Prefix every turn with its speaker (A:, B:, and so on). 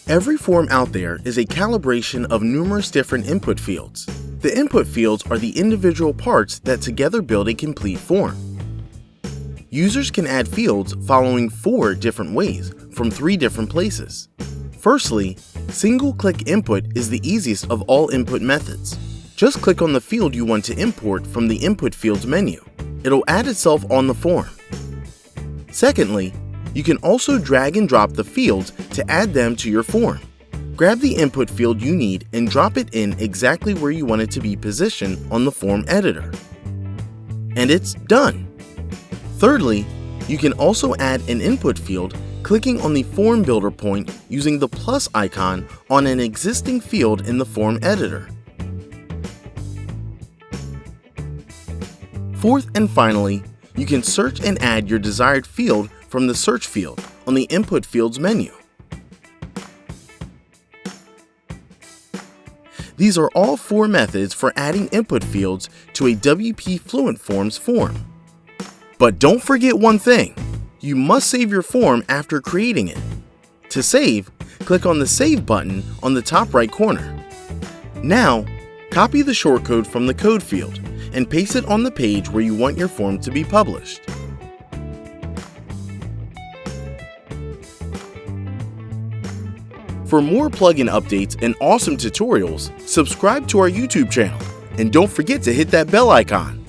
A: Every form out there is a calibration of numerous different input fields. The input fields are the individual parts that together build a complete form. Users can add fields following 4 different ways from 3 different places. Firstly, single-click input is the easiest of all input methods. Just click on the field you want to import from the Input Fields menu. It'll add itself on the form. Secondly, you can also drag and drop the fields to add them to your form. Grab the input field you need and drop it in exactly where you want it to be positioned on the form editor. And it's done! Thirdly, you can also add an input field clicking on the Form Builder point using the plus icon on an existing field in the form editor. Fourth and finally, you can search and add your desired field from the search field on the Input Fields menu. These are all 4 methods for adding input fields to a WP Fluent Forms form. But don't forget one thing, you must save your form after creating it. To save, click on the Save button on the top right corner. Now, copy the shortcode from the code field and paste it on the page where you want your form to be published. For more plugin updates and awesome tutorials, subscribe to our YouTube channel and don't forget to hit that bell icon.